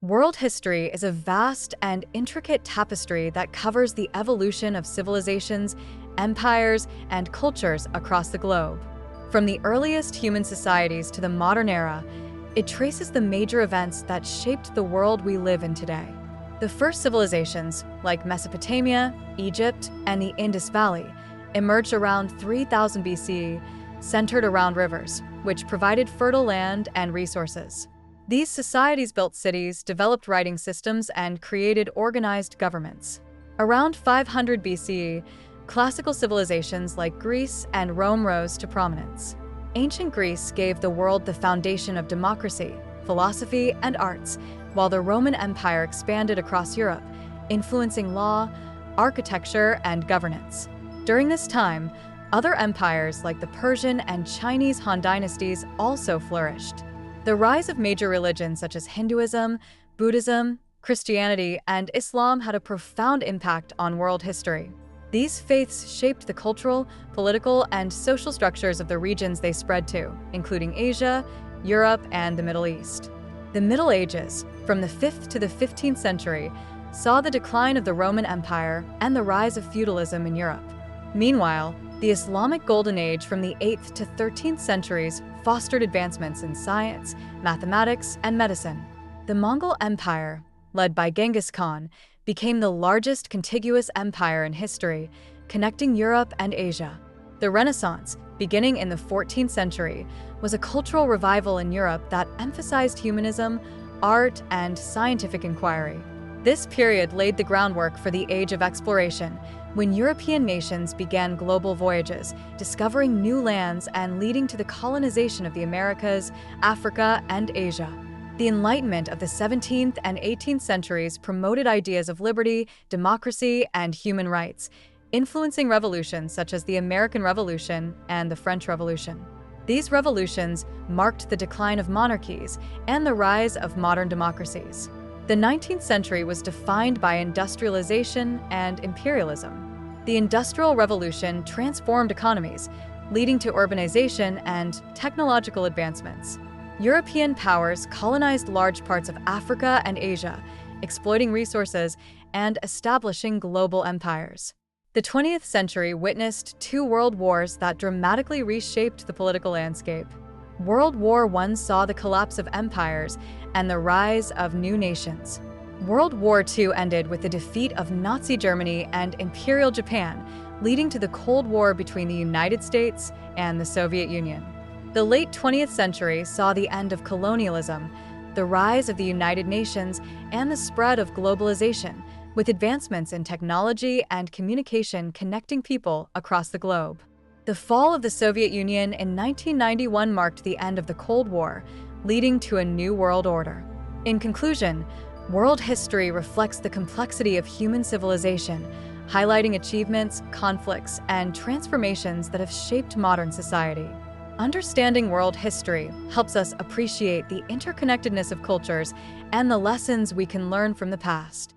World history is a vast and intricate tapestry that covers the evolution of civilizations, empires, and cultures across the globe. From the earliest human societies to the modern era, it traces the major events that shaped the world we live in today. The first civilizations, like Mesopotamia, Egypt, and the Indus Valley, emerged around 3000 BCE, centered around rivers, which provided fertile land and resources. These societies built cities, developed writing systems, and created organized governments. Around 500 BCE, classical civilizations like Greece and Rome rose to prominence. Ancient Greece gave the world the foundation of democracy, philosophy, and arts, while the Roman Empire expanded across Europe, influencing law, architecture, and governance. During this time, other empires like the Persian and Chinese Han dynasties also flourished. The rise of major religions such as Hinduism, Buddhism, Christianity, and Islam had a profound impact on world history. These faiths shaped the cultural, political, and social structures of the regions they spread to, including Asia, Europe, and the Middle East. The Middle Ages, from the 5th to the 15th century, saw the decline of the Roman Empire and the rise of feudalism in Europe. Meanwhile, the Islamic Golden Age from the 8th to 13th centuries fostered advancements in science, mathematics, and medicine. The Mongol Empire, led by Genghis Khan, became the largest contiguous empire in history, connecting Europe and Asia. The Renaissance, beginning in the 14th century, was a cultural revival in Europe that emphasized humanism, art, and scientific inquiry. This period laid the groundwork for the Age of Exploration, when European nations began global voyages, discovering new lands and leading to the colonization of the Americas, Africa, and Asia. The Enlightenment of the 17th and 18th centuries promoted ideas of liberty, democracy, and human rights, influencing revolutions such as the American Revolution and the French Revolution. These revolutions marked the decline of monarchies and the rise of modern democracies. The 19th century was defined by industrialization and imperialism. The Industrial Revolution transformed economies, leading to urbanization and technological advancements. European powers colonized large parts of Africa and Asia, exploiting resources and establishing global empires. The 20th century witnessed two world wars that dramatically reshaped the political landscape. World War I saw the collapse of empires and the rise of new nations. World War II ended with the defeat of Nazi Germany and Imperial Japan, leading to the Cold War between the United States and the Soviet Union. The late 20th century saw the end of colonialism, the rise of the United Nations, and the spread of globalization, with advancements in technology and communication connecting people across the globe. The fall of the Soviet Union in 1991 marked the end of the Cold War, leading to a new world order. In conclusion, world history reflects the complexity of human civilization, highlighting achievements, conflicts, and transformations that have shaped modern society. Understanding world history helps us appreciate the interconnectedness of cultures and the lessons we can learn from the past.